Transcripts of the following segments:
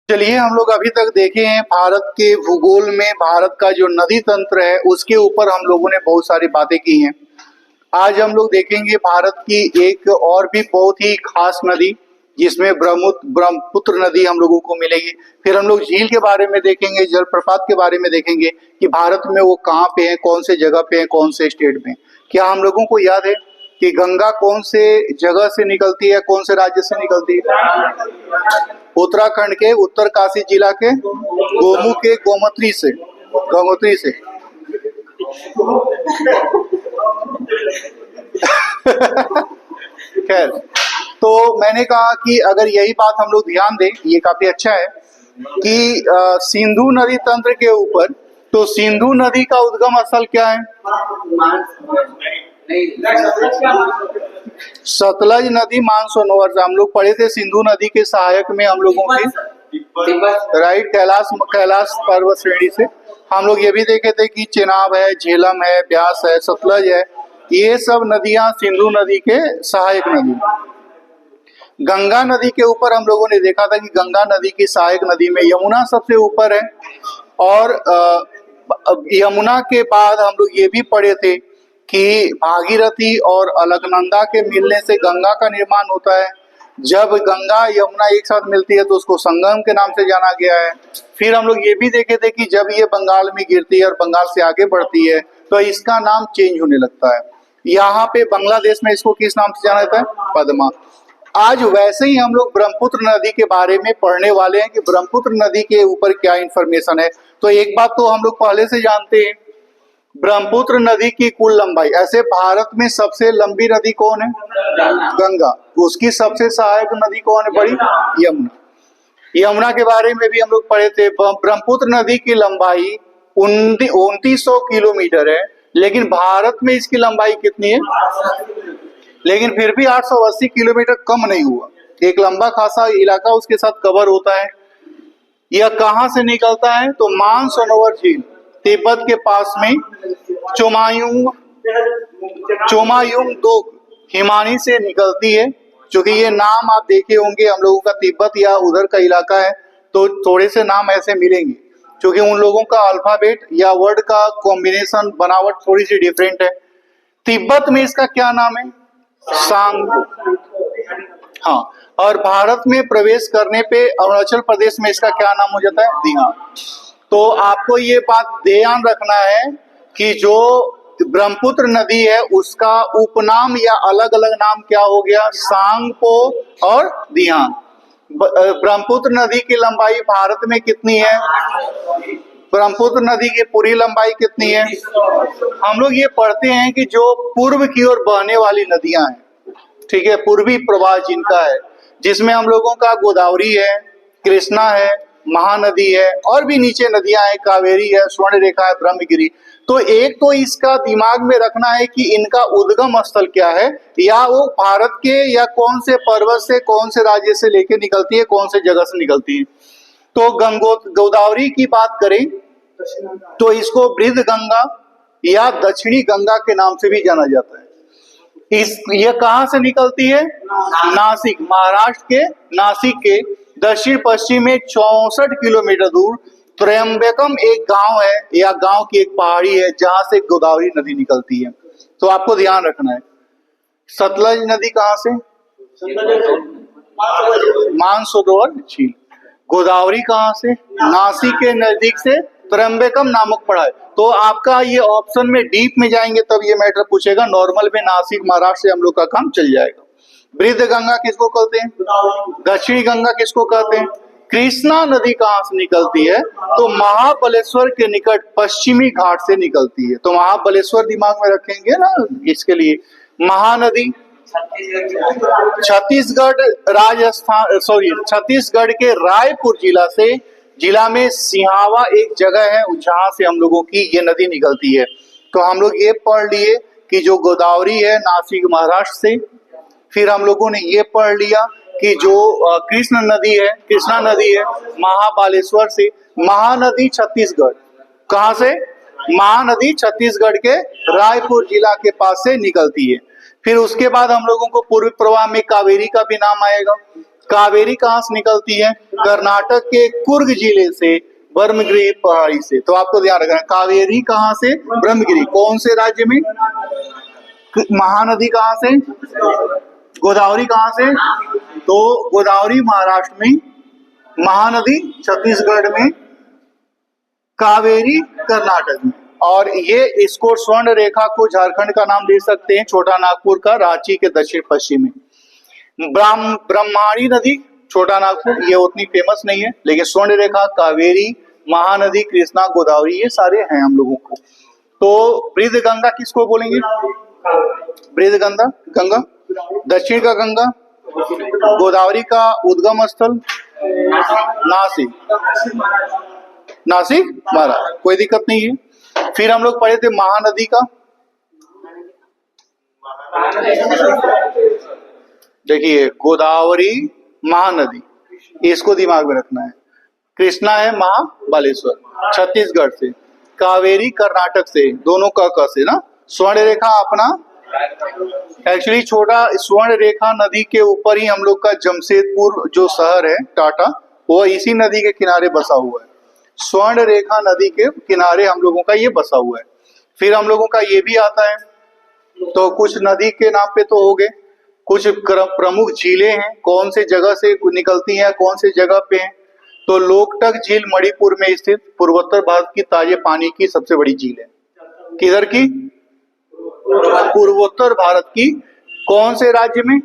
चलिए, हम लोग अभी तक देखे हैं भारत के भूगोल में भारत का जो नदी तंत्र है उसके ऊपर हम लोगों ने बहुत सारी बातें की हैं। आज हम लोग देखेंगे भारत की एक और भी बहुत ही खास नदी, जिसमें ब्रह्मपुत्र नदी हम लोगों को मिलेगी। फिर हम लोग झील के बारे में देखेंगे, जलप्रपात के बारे में देखेंगे कि भारत में वो कहाँ पे है, कौन से जगह पे है, कौन से स्टेट में। क्या हम लोगों को याद है कि गंगा कौन से जगह से निकलती है, कौन से राज्य से निकलती है? उत्तराखंड के उत्तरकाशी जिला के गोमू के गोमती से। खैर, तो मैंने कहा कि अगर यही बात हम लोग ध्यान दें, ये काफी अच्छा है कि सिंधु नदी तंत्र के ऊपर, तो सिंधु नदी का उद्गम स्थल क्या है? सतलज नदी मानसरोवर। हम लोग पढ़े थे सिंधु नदी के सहायक में हम लोगों की, राइट, कैलाश पर्वत श्रेणी से। हम लोग ये भी देखे थे कि चेनाब है, झेलम है, ब्यास है, सतलज है, ये सब नदियां सिंधु नदी के सहायक नदी। गंगा नदी के ऊपर हम लोगों ने देखा था कि गंगा नदी की सहायक नदी में यमुना सबसे ऊपर है, और यमुना के बाद हम लोग ये भी पढ़े थे कि भागीरथी और अलकनंदा के मिलने से गंगा का निर्माण होता है। जब गंगा यमुना एक साथ मिलती है तो उसको संगम के नाम से जाना गया है। फिर हम लोग ये भी देखे थे कि जब ये बंगाल में गिरती है और बंगाल से आगे बढ़ती है तो इसका नाम चेंज होने लगता है। यहाँ पे बांग्लादेश में इसको किस नाम से जाना जाता है? पद्मा। आज वैसे ही हम लोग ब्रह्मपुत्र नदी के बारे में पढ़ने वाले हैं कि ब्रह्मपुत्र नदी के ऊपर क्या इंफॉर्मेशन है। तो एक बात तो हम लोग पहले से जानते हैं, ब्रह्मपुत्र नदी की कुल लंबाई, ऐसे भारत में सबसे लंबी नदी कौन है? गंगा। उसकी सबसे सहायक नदी कौन है? बड़ी यमुना। यमुना के बारे में भी हम लोग पढ़े थे। ब्रह्मपुत्र नदी की लंबाई 2900 किलोमीटर है, लेकिन भारत में इसकी लंबाई कितनी है? लेकिन फिर भी 880 किलोमीटर कम नहीं हुआ। एक लंबा खासा इलाका उसके साथ कवर होता है। यह कहाँ से निकलता है? तो मानसरोवर झील, तिब्बत के पास में चोमायुंगदुग हिमानी से निकलती है। क्योंकि ये नाम आप देखे होंगे, हम लोगों का तिब्बत या उधर का इलाका है तो थोड़े से नाम ऐसे मिलेंगे, क्योंकि उन लोगों का अल्फाबेट या वर्ड का कॉम्बिनेशन, बनावट थोड़ी सी डिफरेंट है। तिब्बत में इसका क्या नाम है? सांगपो। हाँ, और भारत में प्रवेश करने पे अरुणाचल प्रदेश में इसका क्या नाम हो जाता है? दिहांग। तो आपको ये बात ध्यान रखना है कि जो ब्रह्मपुत्र नदी है उसका उपनाम या अलग अलग नाम क्या हो गया? सांगपो और दिहांग। ब्रह्मपुत्र नदी की लंबाई भारत में कितनी है? ब्रह्मपुत्र नदी की पूरी लंबाई कितनी है? हम लोग ये पढ़ते हैं कि जो पूर्व की ओर बहने वाली नदियां हैं, ठीक है, पूर्वी प्रवाह जिनका है, जिसमें हम लोगों का गोदावरी है, कृष्णा है, महानदी है, और भी नीचे नदियां हैं, कावेरी है, स्वर्णरेखा है, ब्रह्मगिरी। तो एक तो इसका दिमाग में रखना है कि इनका उद्गम स्थल क्या है, या वो भारत के या कौन से पर्वत से, कौन से राज्य से लेके निकलती है, कौन से जगह से निकलती है। तो गोदावरी की बात करें तो इसको बृहद गंगा या दक्षिणी गंगा के नाम से भी जाना जाता है। ये कहां से निकलती है? नासिक, महाराष्ट्र के नासिक के दक्षिण पश्चिम में 64 किलोमीटर दूर त्र्यंबकम एक गांव है, या गांव की एक पहाड़ी है जहां से गोदावरी नदी निकलती है। तो आपको ध्यान रखना है। सतलज नदी कहां से? मानसरोवर झील। गोदावरी कहां से? नासिक के नजदीक से त्र्यंबकम नामक पड़ा है। तो आपका ये ऑप्शन में डीप में जाएंगे तब ये मैटर पूछेगा, नॉर्मल में नासिक महाराष्ट्र से हम लोग का काम चल जाएगा। बृहद गंगा किसको कहते हैं? दक्षिणी गंगा किसको कहते हैं? कृष्णा नदी कहां से निकलती है? तो महाबलेश्वर के निकट पश्चिमी घाट से निकलती है। तो महाबलेश्वर दिमाग में रखेंगे ना इसके लिए। महानदी छत्तीसगढ़ के रायपुर जिला में सिहावा एक जगह है जहां से हम लोगों की ये नदी निकलती है। तो हम लोग ये पढ़ लिए कि जो गोदावरी है नासिक महाराष्ट्र से। फिर हम लोगों ने ये पढ़ लिया कि जो कृष्णा नदी है महाबालेश्वर से। महानदी छत्तीसगढ़, कहां से? महानदी छत्तीसगढ़ के रायपुर जिला के पास से निकलती है। फिर उसके बाद हम लोगों को पूर्व प्रवाह में कावेरी का भी नाम आएगा। कावेरी कहाँ से निकलती है? कर्नाटक के कुर्ग जिले से, ब्रह्मगिरी पहाड़ी से। तो आपको ध्यान रखना है, कावेरी कहाँ से? ब्रह्मगिरी। कौन से राज्य में? महानदी कहाँ से? गोदावरी कहाँ से? तो गोदावरी महाराष्ट्र में, महानदी छत्तीसगढ़ में, कावेरी कर्नाटक में। और ये इसको स्वर्ण रेखा को झारखंड का नाम दे सकते हैं, छोटा नागपुर का रांची के दक्षिण पश्चिम में। ब्रह्मणी नदी छोटा नागपुर, ये उतनी फेमस नहीं है, लेकिन स्वर्ण रेखा, कावेरी, महानदी, कृष्णा, गोदावरी, ये सारे हैं हम लोगों को। तो वृद्ध गंगा किसको बोलेंगे? वृद्ध गंगा, गंगा दक्षिण का गंगा, गोदावरी का उद्गम स्थल नासिक, नासिक महाराष्ट्र, कोई दिक्कत नहीं है। फिर हम लोग पढ़े थे महानदी का, देखिए गोदावरी महानदी, इसको दिमाग में रखना है। कृष्णा है महाबालेश्वर छत्तीसगढ़ से, कावेरी कर्नाटक से, दोनों का से ना। स्वर्ण रेखा अपना एक्चुअली छोटा स्वर्ण रेखा नदी के ऊपर ही हम लोग का जमशेदपुर जो शहर है टाटा, वो इसी नदी के किनारे बसा हुआ है। स्वर्ण रेखा नदी के किनारे हम लोगों का ये बसा हुआ है। फिर हम लोगों का ये भी आता है, तो कुछ नदी के नाम पे तो हो गए, कुछ प्रमुख झीलें हैं, कौन से जगह से निकलती हैं, कौन से जगह पे हैं। तो लोकटक झील मणिपुर में स्थित पूर्वोत्तर भारत की ताजे पानी की सबसे बड़ी झील है। किधर की? पूर्वोत्तर भारत की। कौन से राज्य में?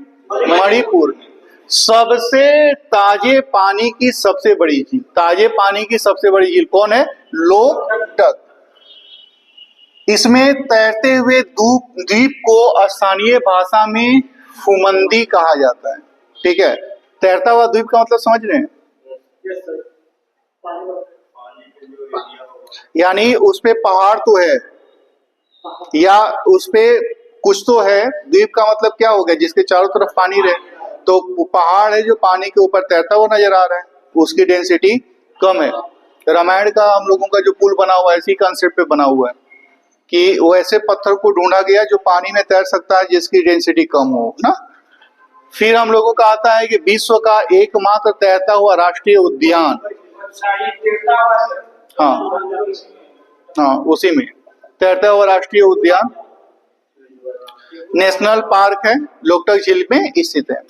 मणिपुर में। सबसे ताजे पानी की सबसे बड़ी झील, ताजे पानी की सबसे बड़ी झील कौन है? लोकटक। इसमें तैरते हुए द्वीप को स्थानीय भाषा में फुमंदी कहा जाता है। ठीक है, तैरता हुआ द्वीप का मतलब समझ रहे हैं? यानी उस पे पहाड़ तो है या उस पे कुछ तो है, द्वीप का मतलब क्या हो गया? जिसके चारों तरफ पानी रहे। तो पहाड़ है जो पानी के ऊपर तैरता हुआ नजर आ रहा है, उसकी डेंसिटी कम है। रामायण का हम लोगों का जो पुल बना हुआ है इसी कंसेप्ट पे बना हुआ है कि वो ऐसे पत्थर को ढूंढा गया जो पानी में तैर सकता है, जिसकी डेंसिटी कम हो ना। फिर हम लोगों का आता है कि विश्व का एकमात्र तैरता हुआ राष्ट्रीय उद्यान, हाँ उसी में तैरता हुआ राष्ट्रीय उद्यान नेशनल पार्क है, लोकटक झील में स्थित है।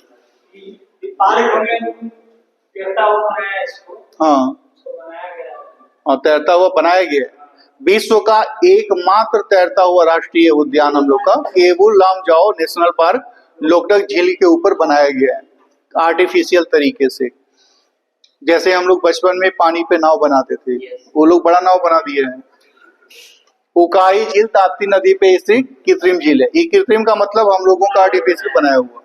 हाँ, तैरता हुआ बनाया गया है। विश्व का एकमात्र तैरता हुआ राष्ट्रीय उद्यान हम लोग का केबुल लामजाओ नेशनल पार्क लोकटक झील के ऊपर बनाया गया है आर्टिफिशियल तरीके से। जैसे हम लोग बचपन में पानी पे नाव बनाते थे, वो लोग बड़ा नाव बना दिए हैं। उकाई झील ताप्ती नदी पे स्थित कृत्रिम झील है। ये कृत्रिम का मतलब हम लोगों का आर्टिफिशियल बनाया हुआ।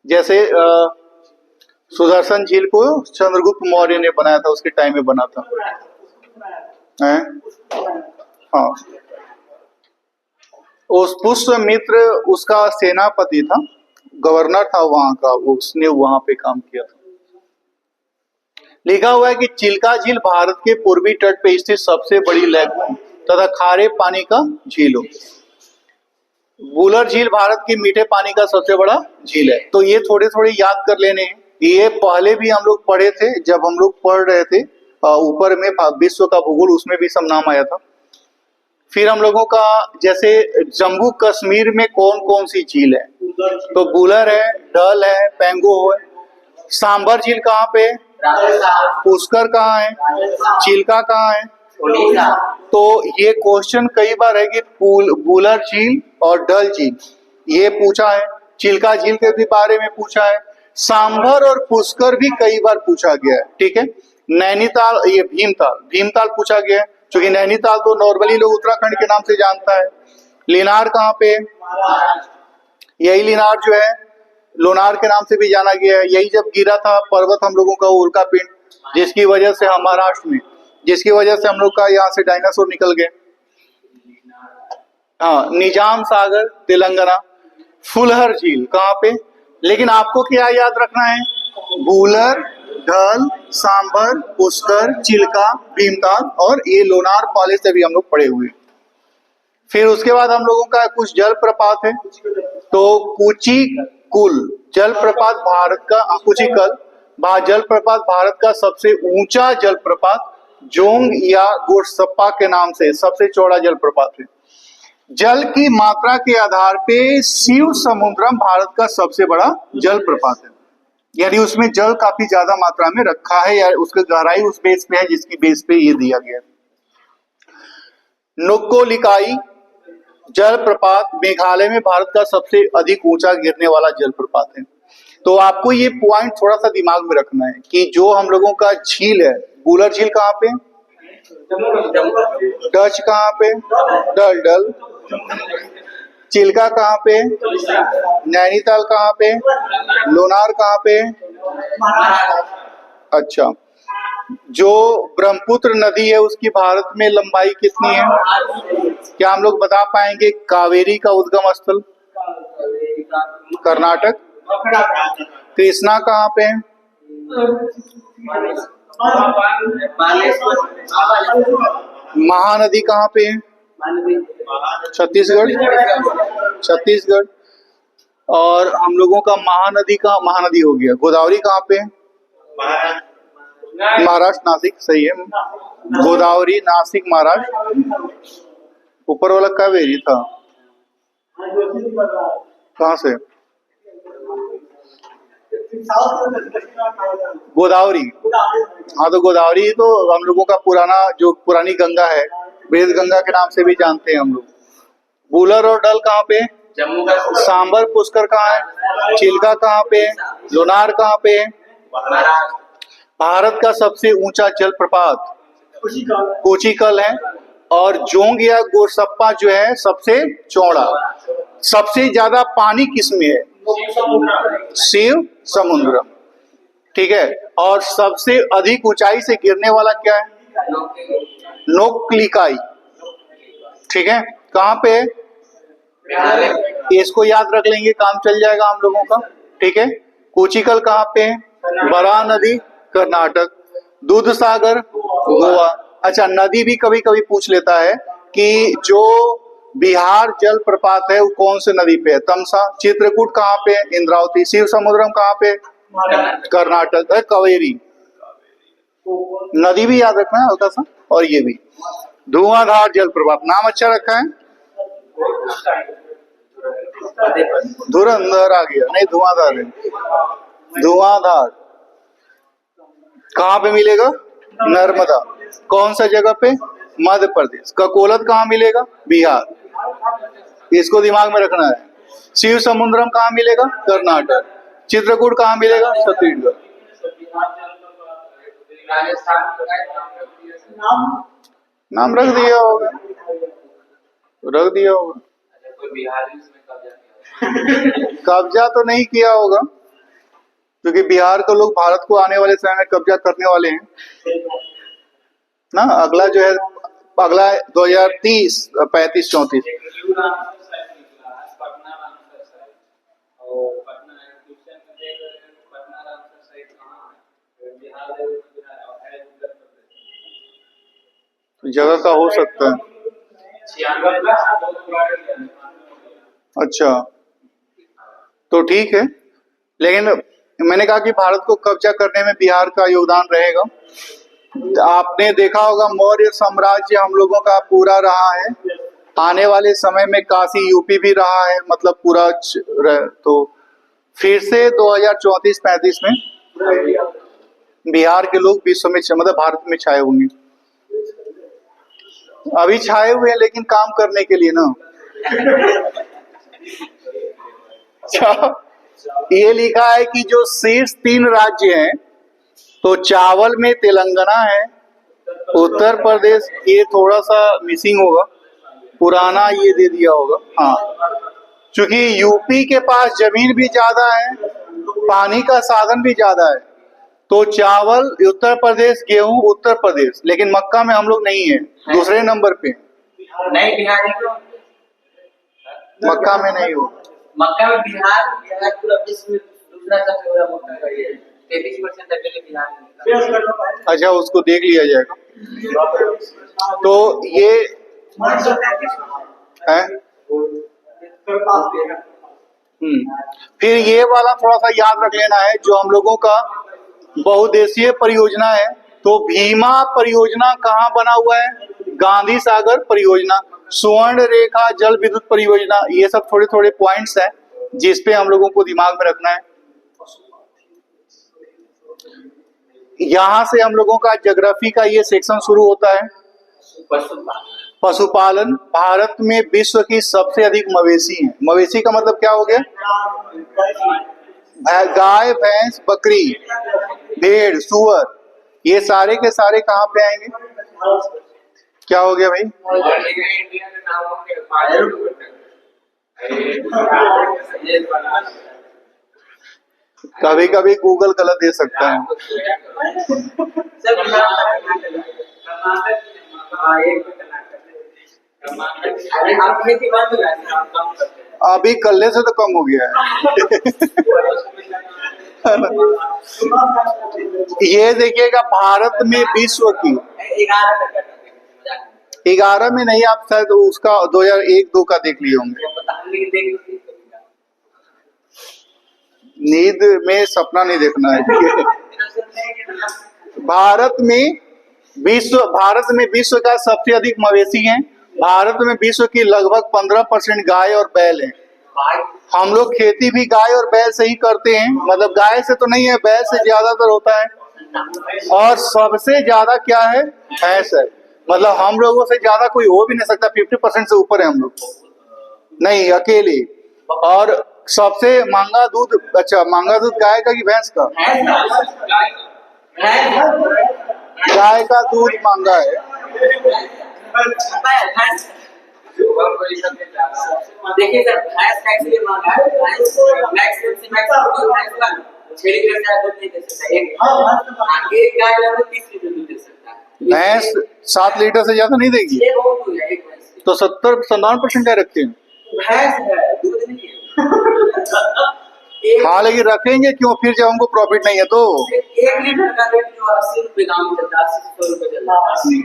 जैसे सुदर्शन झील को चंद्रगुप्त मौर्य ने बनाया था, उसके टाइम में बना था। हाँ, उस पुष्यमित्र उसका सेनापति था, गवर्नर था वहां का, उसने वहां पे काम किया था। लिखा हुआ है कि चिल्का झील भारत के पूर्वी तट पे स्थित सबसे बड़ी लैगून तथा खारे पानी का झील हो। वुलर झील भारत की मीठे पानी का सबसे बड़ा झील है। तो ये थोड़े थोड़े याद कर लेने हैं। ये पहले भी हम लोग पढ़े थे जब हम लोग पढ़ रहे थे ऊपर में विश्व का भूगोल, उसमें भी सब नाम आया था। फिर हम लोगों का जैसे जम्मू कश्मीर में कौन कौन सी झील है, तो बुलर है, डल है, पेंगो है। सांबर झील कहाँ पे? पुष्कर कहाँ है? चिल्का कहाँ है? तो ये क्वेश्चन कई बार है कि बुलर झील और डल झील ये पूछा है, चिल्का झील के भी बारे में पूछा है, सांभर और पुष्कर भी कई बार पूछा गया है। ठीक है, नैनीताल, ये भीमताल पूछा गया है, क्योंकि नैनीताल तो नॉर्मली लोग उत्तराखंड के नाम से जानता है। लिनार कहाँ पे? यही लिनार जो है लोनार के नाम से भी जाना गया है। यही जब गिरा था पर्वत हम लोगों का उल्का पिंड, जिसकी वजह से हम महाराष्ट्र में, जिसकी वजह से हम लोग का यहाँ से डायनासोर निकल गए। हाँ, निजाम सागर तेलंगाना। फुलहर झील कहाँ पे? लेकिन आपको क्या याद रखना है? बुलर, ढल, सांबर, पुष्कर, चिल्का, भीमताल और ये लोनार पहले से भी हम लोग पढ़े हुए। फिर उसके बाद हम लोगों का कुछ जलप्रपात है। तो कुचिकुल जलप्रपात भारत का, कुचिकल जलप्रपात भारत का सबसे ऊंचा जलप्रपात जोंग या गोरसप्पा के नाम से सबसे चौड़ा जलप्रपात है। जल की मात्रा के आधार पे शिव समुद्रम भारत का सबसे बड़ा जलप्रपात है, यानी उसमें जल काफी ज्यादा मात्रा में रखा है, या उसकी गहराई उस बेस पे है जिसकी बेस पे ये दिया गया है। नोक्कोलिकाई जलप्रपात मेघालय में भारत का सबसे अधिक ऊंचा गिरने वाला जलप्रपात है। तो आपको ये पॉइंट थोड़ा सा दिमाग में रखना है कि जो हम लोगों का झील है, बुलर झील कहाँ पे, डच कहाँ पे, डल, चिल्का कहाँ पे, नैनीताल कहाँ पे, लोनार कहाँ पे। अच्छा, जो ब्रह्मपुत्र नदी है उसकी भारत में लंबाई कितनी है? क्या हम लोग बता पाएंगे? कावेरी का उद्गम स्थल कर्नाटक। कृष्णा कहाँ पे है? महानदी कहाँ पे है? छत्तीसगढ़। और हम लोगों का महानदी हो गया। गोदावरी कहाँ पे है? महाराष्ट्र, नासिक। सही है, गोदावरी नासिक महाराष्ट्र। ऊपर वाला कावेरी था, कहाँ से? गोदावरी। हाँ, तो गोदावरी तो हम लोगों का पुरानी गंगा है, वेद गंगा के नाम से भी जानते हैं हम लोग। बुलर और डल कहाँ पे? जम्मू का। सांबर पुष्कर कहाँ है? चिल्का कहाँ पे? लोनार कहाँ पे? भारत का सबसे ऊंचा जलप्रपात कोचिकल है, और जोंग या गोरसप्पा जो है सबसे चौड़ा। सबसे ज्यादा पानी किसमें है? शिव समुद्रम। ठीक है, और सबसे अधिक ऊंचाई से गिरने वाला क्या है? नोक्लिकाई। ठीक है, कहाँ पे है? इसको याद रख लेंगे, काम चल जाएगा हम लोगों का। ठीक है, कोचिकल कहाँ पे है? बरा नदी कर्नाटक। दूध सागर गोवा। अच्छा, नदी भी कभी कभी पूछ लेता है कि जो बिहार जलप्रपात है वो कौन से नदी पे है? तमसा। चित्रकूट कहाँ पे है? इंद्रावती। शिव समुद्रम कहाँ पे? कर्नाटक है, कावेरी। नदी भी याद रखना है हल्का सा। और ये भी धुआंधार जलप्रपात, नाम अच्छा रखा है। धुरंधर आ गया, नहीं धुआंधार है। धुआंधार कहाँ पे मिलेगा? नर्मदा। कौन सा जगह पे? मध्य प्रदेश। ककोलत कहाँ मिलेगा? बिहार। इसको दिमाग में रखना है। शिव समुद्रम कहाँ मिलेगा? कर्नाटक। चित्रकूट कहाँ मिलेगा? छत्तीसगढ़। नाम रख दिया होगा, कब्जा तो नहीं किया होगा, क्योंकि बिहार के लोग भारत को आने वाले समय में कब्जा करने वाले हैं ना। अगला जो है, अगला 2030, 35, 34। जगह का हो सकता है। अच्छा, तो ठीक है, लेकिन मैंने कहा कि भारत को कब्जा करने में बिहार का योगदान रहेगा। आपने देखा होगा मौर्य साम्राज्य हम लोगों का पूरा रहा है, आने वाले समय में काशी यूपी भी रहा है, मतलब पूरा। तो फिर से 2034-35 में बिहार के लोग विश्व में, मतलब भारत में छाए होंगे। अभी छाए हुए हैं लेकिन काम करने के लिए ना। ये लिखा है कि जो शीर्ष 3 राज्य हैं, तो चावल में तेलंगाना है, उत्तर प्रदेश, ये थोड़ा सा मिसिंग होगा, पुराना ये दे दिया होगा। हाँ, क्योंकि यूपी के पास जमीन भी ज्यादा है, पानी का साधन भी ज्यादा है, तो चावल उत्तर प्रदेश, गेहूं उत्तर प्रदेश, लेकिन मक्का में हम लोग नहीं है, दूसरे नंबर पे। नहीं, बिहार मक्का में नहीं हो। मक्का में बिहार पूरा विश्व में दूसरा सबसे बड़ा मक्का का ये 33% अकेले बिहार में। अच्छा, उसको देख लिया जाएगा। तो ये है। फिर ये वाला थोड़ा सा याद रख लेना है, जो हम लोगों का बहुउद्देशीय परियोजना है। तो भीमा परियोजना कहाँ बना हुआ है? गांधी सागर परियोजना, स्वर्ण रेखा जल विद्युत परियोजना, ये सब थोड़े थोड़े पॉइंट्स हैं जिसपे हम लोगों को दिमाग में रखना है। यहाँ से हम लोगों का ज्योग्राफी का ये सेक्शन शुरू होता है। पशुपालन। भारत में विश्व की सबसे अधिक मवेशी हैं। मवेशी का मतलब क्या हो गया? गाय, भैंस, बकरी, भेड़, सुअर, ये सारे के सारे कहाँ पे आएंगे? क्या हो गया भाई? कभी कभी गूगल गलत दे सकता है। अभी कल्ले से तो कम हो गया है। ये देखिएगा, भारत में विश्व की 11 में नहीं, आप शायद उसका 2001-2 का देख लिए होंगे। नींद में सपना नहीं देखना है। भारत में विश्व का सबसे अधिक मवेशी हैं। भारत में विश्व की लगभग 15% गाय और बैल हैं। हम लोग खेती भी गाय और बैल से ही करते हैं, मतलब गाय से तो नहीं है, बैल से ज्यादातर होता है। और सबसे ज्यादा क्या है? भैंस है। मतलब हम लोगों से ज्यादा कोई हो भी नहीं सकता, 50% से ऊपर है हम लोग, नहीं अकेले। और सबसे महंगा दूध, अच्छा महंगा दूध गाय का कि भैंस का? गाय का दूध महंगा है। देखिए सर, भैंस का एक्चुअली महंगा है। भैंस मैक्सिमम से मैक्सिमम छेड़ी के साथ दूध नहीं दे सकता। एक गाय लगभग 30 लीटर दूध दे सकता है। भैंस 7 लीटर से ज्यादा नहीं देगी। ये बहुत हो गया एक भैंस। तो 70-97% क्या रखते हैं? भैंस है, दूध नहीं है। हाँ, लेकिन रखेंगे क्यों फिर जब हमको प्रॉफिट नहीं है तो? 1 लीटर का रेट जो 80 रुपए दाम चलता है, 80 रुपए चल रहा है।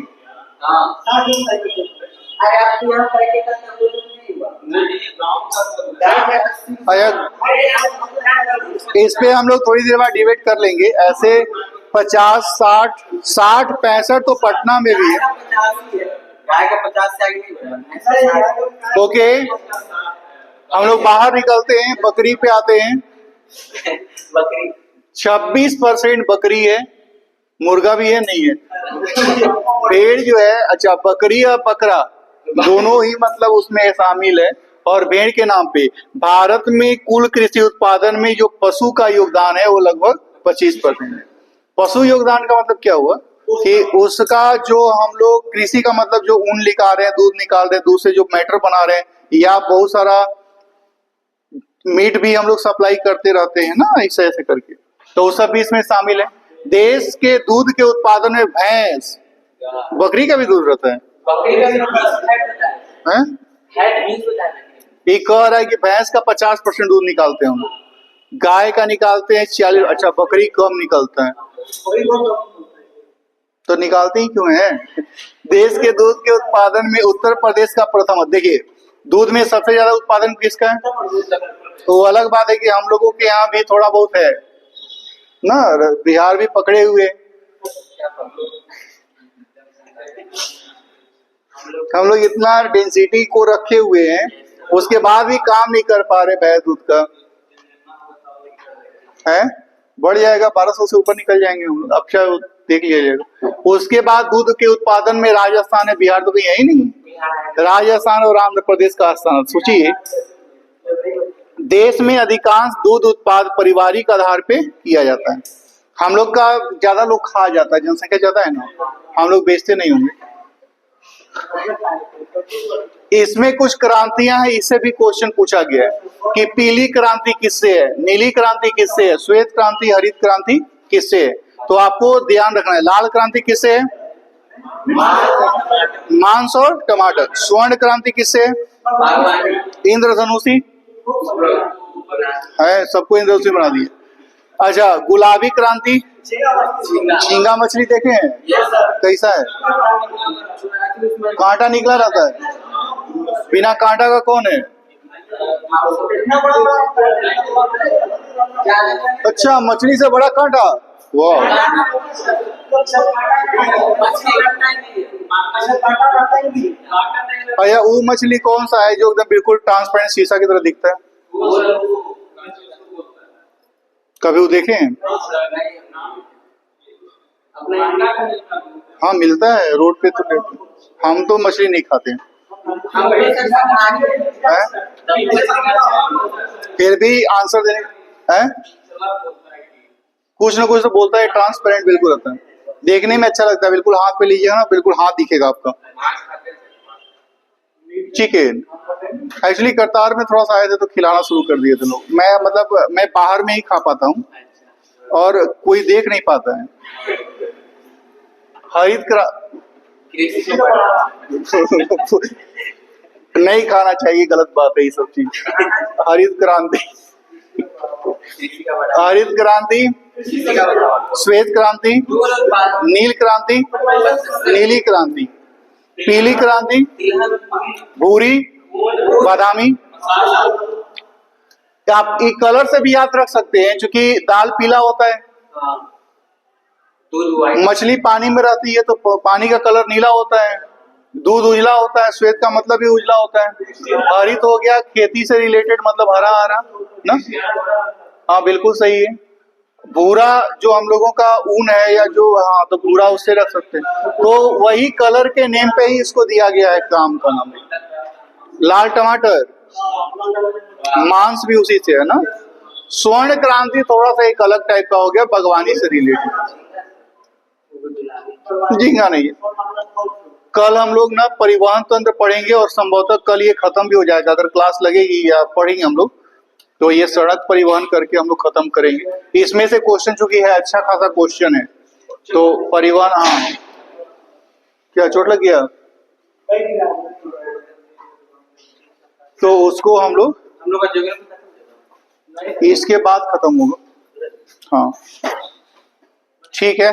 हाँ, अरे आपके यहाँ पैकेट का दूध नहीं हुआ? इस पे हम लोग थोड़ी देर बाद डिबेट कर लेंगे। ऐसे 50, 60, 65 तो पटना में भी है। गाय का 50 से आगे नहीं बढ़ा। ओके, हम लोग बाहर निकलते हैं, बकरी पे आते हैं। बकरी 26% बकरी है, मुर्गा भी है, नहीं है। भेड़ जो है, अच्छा बकरी और बकरा दोनों ही मतलब उसमें शामिल है। और भेड़ के नाम पे भारत में कुल कृषि उत्पादन में जो पशु का योगदान है वो लगभग 25% है। पशु योगदान का मतलब क्या हुआ कि उसका जो हम लोग कृषि का मतलब जो ऊन निकाल रहे हैं, दूध निकाल रहे हैं, दूध से जो मैटर बना रहे हैं, या बहुत सारा मीट भी हम लोग सप्लाई करते रहते हैं ना, ऐसे ऐसे करके, तो वो सब भी इसमें शामिल है। देश के दूध के उत्पादन में भैंस, बकरी का भी दूध रहता है। बकरी का भी हैं? ये कह रहा है कि भैंस का 50% दूध निकालते हैं हम लोग, गाय का निकालते हैं 40। अच्छा, बकरी कम निकलता है, तो निकालते ही क्यों है? देश के दूध के उत्पादन में उत्तर प्रदेश का प्रथम। देखिए, दूध में सबसे ज्यादा उत्पादन किसका है? तो अलग बात है कि हम लोगों के यहाँ भी थोड़ा बहुत है ना, बिहार भी पकड़े हुए। हम लोग इतना डेंसिटी को रखे हुए हैं, उसके बाद भी काम नहीं कर पा रहे भैंस दूध का है। बढ़ जाएगा, 1200 से ऊपर निकल जाएंगे हम लोग, अच्छा देख लिया जाएगा। उसके बाद दूध के उत्पादन में राजस्थान है, बिहार तो कहीं है ही नहीं। राजस्थान और आंध्र प्रदेश का स्थान। सोचिए, देश में अधिकांश दूध उत्पाद पारिवारिक आधार पे किया जाता है। हम लोग का ज्यादा लोग खा जाता है, जनसंख्या ज्यादा है ना, हम लोग बेचते नहीं होंगे। इसमें कुछ क्रांतियां हैं, इससे भी क्वेश्चन पूछा गया है कि पीली क्रांति किससे है, नीली क्रांति किससे है, श्वेत क्रांति, हरित क्रांति किससे है। तो आपको ध्यान रखना है, लाल क्रांति किससे है? मांस और टमाटर। स्वर्ण क्रांति किससे है? इंद्रधनुषी है, सबको इंद्रधनुषी बना दिया। अच्छा, गुलाबी क्रांति झींगा मछली देखे हैं, कैसा है? कांटा निकला रहता है, बिना कांटा का कौन है? अच्छा, मछली से बड़ा कांटा, वाह, मछली लगता ही नहीं है। भैया वो मछली कौन सा है जो एकदम बिल्कुल ट्रांसपेरेंट शीशा की तरह दिखता है? कभी वो देखे हैं? हाँ मिलता है रोड पे तो मिलता है। हम तो मछली नहीं खाते हैं। फिर भी आंसर देने हैं, कुछ ना कुछ तो बोलता है, ट्रांसपेरेंट बिल्कुल रहता है, देखने में अच्छा लगता है, बिल्कुल हाथ पे लीजिएगा ना बिल्कुल हाथ दिखेगा आपका। चिकन एक्चुअली करतार में थोड़ा सा आए थे तो खिलाना शुरू कर दिए थे लोग। मैं बाहर में ही खा पाता हूँ और कोई देख नहीं पाता है। हरित नहीं खाना चाहिए, गलत बात है ये सब चीज। हरित क्रांति, हरित क्रांति, श्वेत क्रांति, नील क्रांति, नीली क्रांति, पीली क्रांति, भूरी, बादामी। आप ये कलर से भी याद रख सकते हैं, क्योंकि दाल पीला होता है, मछली पानी में रहती है तो पानी का कलर नीला होता है, दूध उजला होता है, श्वेत का मतलब भी उजला होता है, हरित हो गया खेती से रिलेटेड मतलब हरा हरा ना। हाँ बिल्कुल सही है। भूरा जो हम लोगों का ऊन है या जो, हाँ तो भूरा उससे रख सकते हैं। तो वही कलर के नेम पे ही इसको दिया गया है काम का नाम। लाल टमाटर मांस भी उसी से है ना। स्वर्ण क्रांति थोड़ा सा एक अलग टाइप का हो गया, बागवानी से रिलेटेड, झींगा नहीं है। कल हम लोग ना परिवहन तंत्र पढ़ेंगे और संभवतः कल ये खत्म भी हो जाएगा, अगर क्लास लगेगी या पढ़ेंगे हम लोग तो ये सड़क परिवहन करके हम लोग खत्म करेंगे। इसमें से क्वेश्चन चूंकि है अच्छा खासा क्वेश्चन है तो परिवहन, हाँ क्या चोट लग गया तो उसको हम लोग इसके बाद खत्म होगा। हाँ ठीक है।